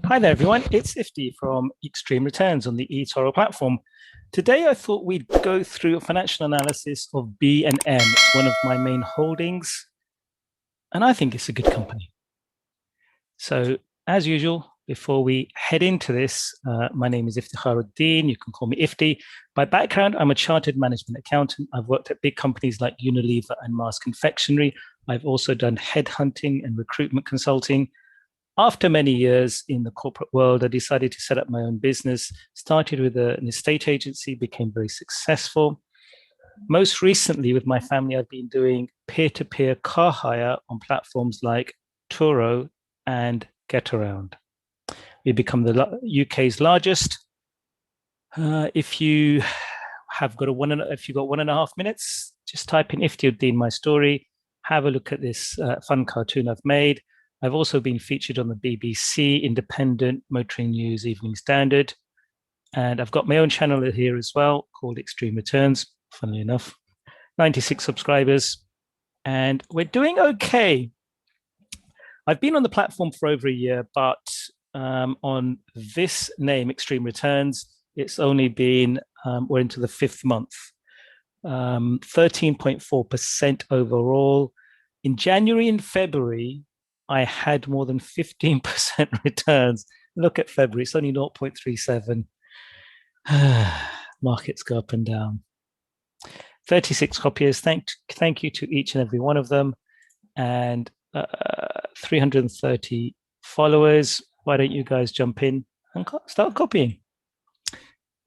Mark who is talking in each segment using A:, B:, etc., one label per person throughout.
A: Hi there, everyone. It's Ifty from Extreme Returns on the eToro platform. Today, I thought we'd go through a financial analysis of B&M. It's one of my main holdings, and I think it's a good company. So, as usual, before we head into this, my name is 𝙋𝙧𝙤𝙤𝙤𝙤. You can call me Ifty. By background, I'm a chartered management accountant. I've worked at big companies like Unilever and Mars Confectionery. I've also done headhunting and recruitment consulting. After many years in the corporate world, I decided to set up my own business, started with an estate agency, became very successful. Most recently, with my family, I've been doing peer-to-peer car hire on platforms like Etoro and Getaround. We've become the UK's largest. If you have got if you've got 1.5 minutes, just type in 𝙋𝙧𝙤𝙤𝙤 my story. Have a look at this fun cartoon I've made. I've also been featured on the BBC Independent Motoring News Evening Standard. And I've got my own channel here as well called Extreme Returns, funnily enough. 96 subscribers. And we're doing okay. I've been on the platform for over a year, but on this name, Extreme Returns, it's only been, we're into the 5th month. 13.4% overall. In January and February, I had more than 15% returns. Look at February, it's only 0.37. Markets go up and down. 36 copiers, thank you to each and every one of them. And 330 followers. Why don't you guys jump in and start copying?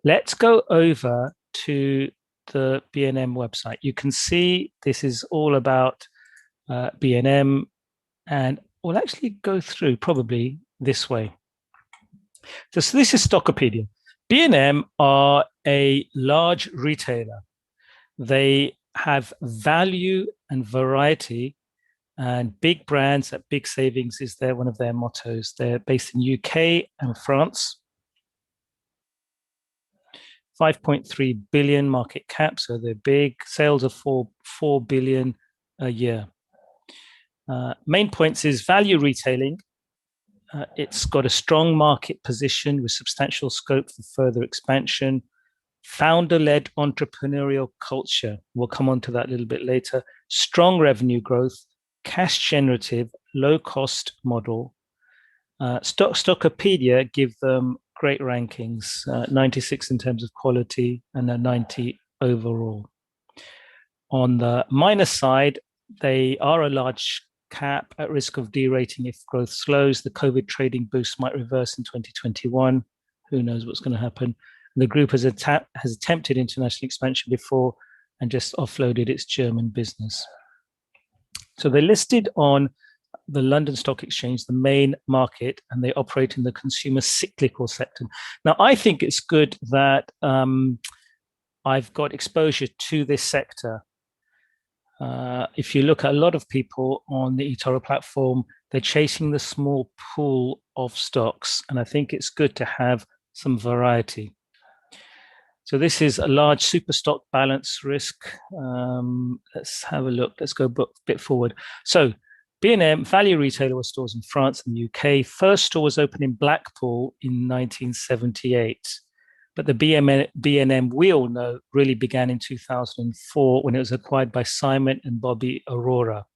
A: Let's go over to the B&M website. You can see this is all about B&M, and we'll actually go through probably this way. So this is Stockopedia. B&M are a large retailer. They have value and variety, and big brands at big savings is one of their mottos. They're based in UK and France. 5.3 billion market cap, so they're big. Sales of 4 billion a year. Main points is value retailing. It's got a strong market position with substantial scope for further expansion. Founder-led entrepreneurial culture. We'll come on to that a little bit later. Strong revenue growth, cash generative, low-cost model. Stockopedia give them great rankings, 96 in terms of quality and a 90 overall. On the minus side, they are a large cap at risk of derating if growth slows. The COVID trading boost might reverse in 2021. Who knows what's going to happen? The group has attempted international expansion before and just offloaded its German business. So they're listed on the London Stock Exchange, the main market, and they operate in the consumer cyclical sector. Now, I think it's good that I've got exposure to this sector. If you look at a lot of people on the eToro platform, they're chasing the small pool of stocks, and I think it's good to have some variety. So this is a large super stock balance risk. Let's have a look. Let's go a bit forward. So B&M, value retailer with stores in France and the UK. First store was opened in Blackpool in 1978. But the B&M we all know really began in 2004 when it was acquired by Simon and Bobby Aurora.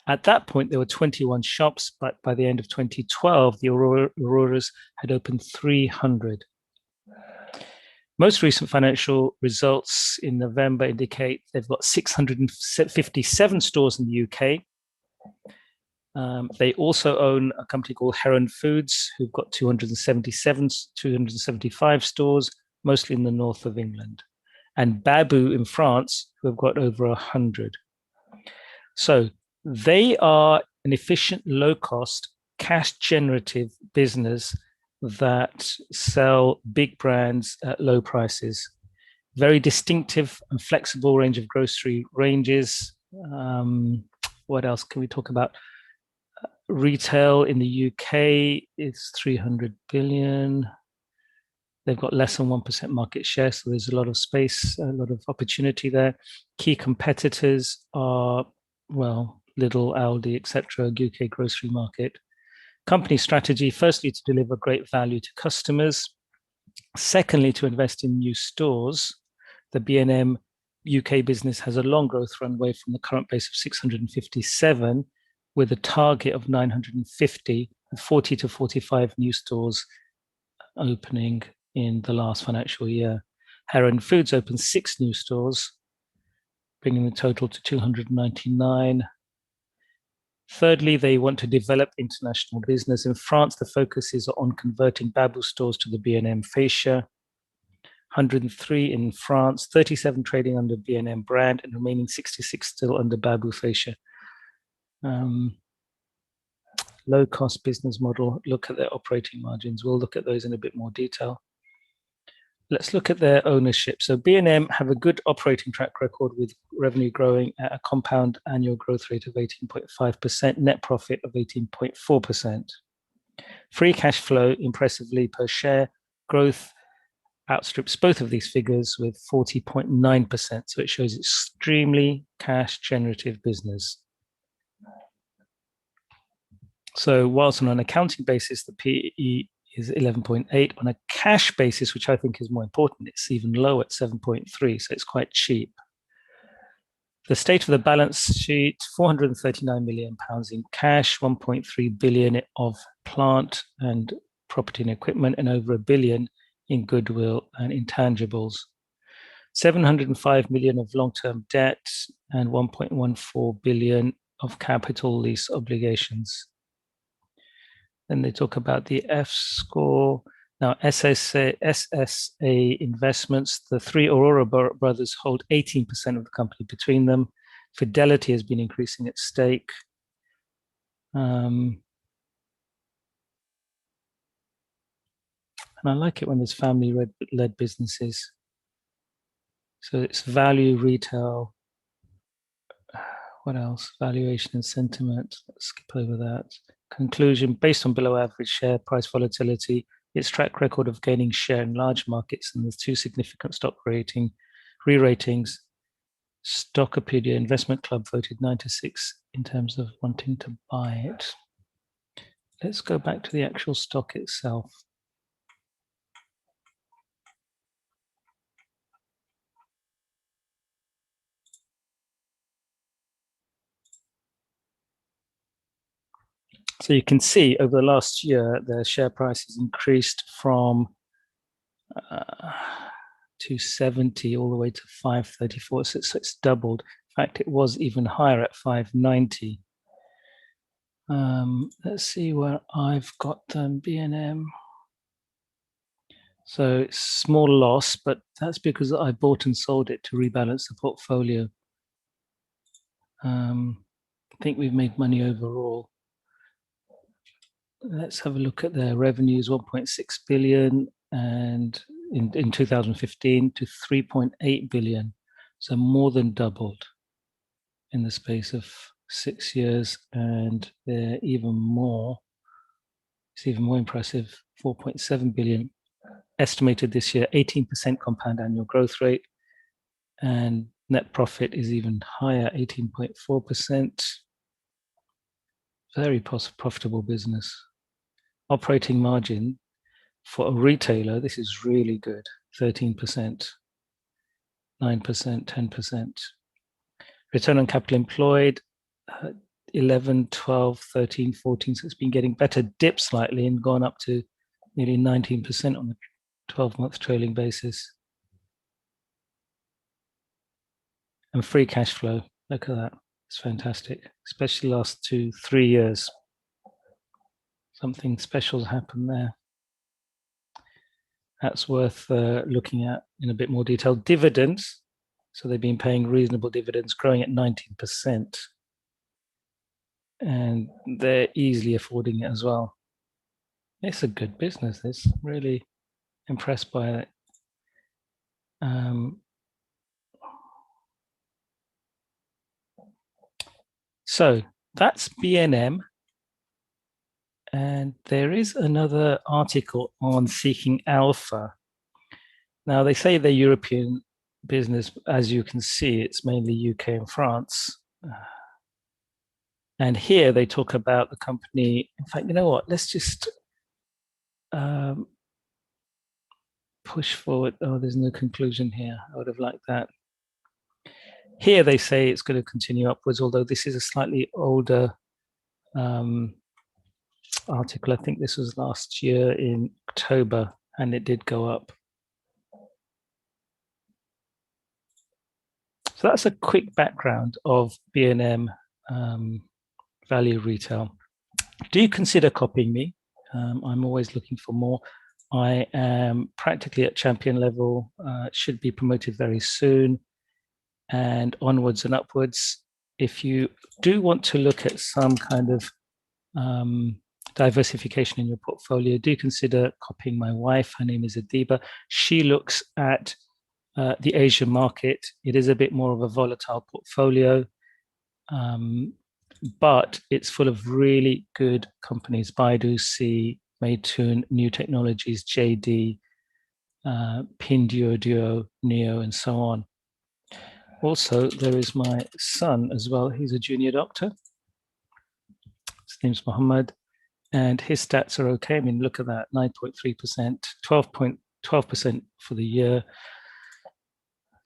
A: At that point, there were 21 shops, but by the end of 2012, the Auroras had opened 300. Most recent financial results in November indicate they've got 657 stores in the UK. They also own a company called Heron Foods, who've got 275 stores, mostly in the north of England, and Babu in France, who have got over 100. So they are an efficient, low-cost, cash-generative business that sell big brands at low prices. Very distinctive and flexible range of grocery ranges. What else can we talk about? Retail in the UK is 300 billion. They've got less than 1% market share, so there's a lot of space, a lot of opportunity there. Key competitors are, well, Lidl, Aldi, etc., UK grocery market. Company strategy, firstly, to deliver great value to customers. Secondly, to invest in new stores. The B&M UK business has a long growth runway from the current base of 657, with a target of 950, and 40 to 45 new stores opening in the last financial year. Heron Foods opened 6 new stores, bringing the total to 299. Thirdly, they want to develop international business. In France, the focus is on converting Babou stores to the B&M fascia. 103 in France, 37 trading under B&M brand, and remaining 66 still under Babou fascia. Low-cost business model. Look at their operating margins. We'll look at those in a bit more detail. Let's look at their ownership. So B&M have a good operating track record with revenue growing at a compound annual growth rate of 18.5%, net profit of 18.4%. Free cash flow, impressively per share, growth outstrips both of these figures with 40.9%. So it shows extremely cash generative business. So whilst on an accounting basis, the PE is 11.8. On a cash basis, which I think is more important, it's even lower at 7.3, so it's quite cheap. The state of the balance sheet, 439 million pounds in cash, 1.3 billion of plant and property and equipment, and over £1 billion in goodwill and intangibles. 705 million of long-term debt and 1.14 billion of capital lease obligations. Then they talk about the F score. Now, SSA Investments, the 3 Aurora brothers hold 18% of the company between them. Fidelity has been increasing its stake. And I like it when there's family-led businesses. So it's value, retail. What else? Valuation and sentiment. Let's skip over that. Conclusion, based on below average share price volatility, its track record of gaining share in large markets, and there's 2 significant stock re-ratings. Stockopedia Investment Club voted 96 in terms of wanting to buy it. Let's go back to the actual stock itself. So you can see over the last year, the share price has increased from 270 all the way to 534. So it's doubled. In fact, it was even higher at 590. Let's see where I've got them, B&M. So it's small loss, but that's because I bought and sold it to rebalance the portfolio. I think we've made money overall. Let's have a look at their revenues, 1.6 billion, and in 2015 to 3.8 billion. So more than doubled in the space of 6 years, and they're even more. It's even more impressive, 4.7 billion estimated this year, 18% compound annual growth rate, and net profit is even higher, 18.4%. Very profitable business. Operating margin for a retailer, this is really good, 13%, 9%, 10%. Return on capital employed, 11, 12, 13, 14. So it's been getting better, dipped slightly and gone up to nearly 19% on the 12-month trailing basis. And free cash flow, look at that. It's fantastic, especially last 2-3 years. Something special's happened there. That's worth looking at in a bit more detail. Dividends. So they've been paying reasonable dividends, growing at 19%. And they're easily affording it as well. It's a good business. It's really impressed by it. So that's B&M. And there is another article on Seeking Alpha. Now, they say they're European business. As you can see, it's mainly UK and France. And here they talk about the company. In fact, you know what? Let's just push forward. Oh, there's no conclusion here. I would have liked that. Here they say it's going to continue upwards, although this is a slightly older article. I think this was last year in October, and it did go up. So that's a quick background of B&M Value Retail. Do you consider copying me? I'm always looking for more. I am practically at champion level, should be promoted very soon, and onwards and upwards. If you do want to look at some kind of diversification in your portfolio, do consider copying my wife. Her name is Adiba. She looks at the Asian market. It is a bit more of a volatile portfolio, but it's full of really good companies: Baidu, Sea, Meituan, New Technologies, JD, Pinduoduo, Neo, and so on. Also, there is my son as well. He's a junior doctor. His name's Mohammed, and his stats are okay. I mean, look at that, 9.3%, 12% for the year.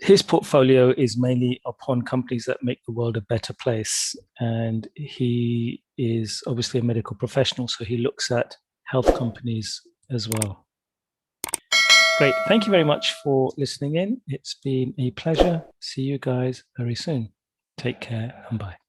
A: His portfolio is mainly upon companies that make the world a better place. And he is obviously a medical professional, so he looks at health companies as well. Great. Thank you very much for listening in. It's been a pleasure. See you guys very soon. Take care and bye.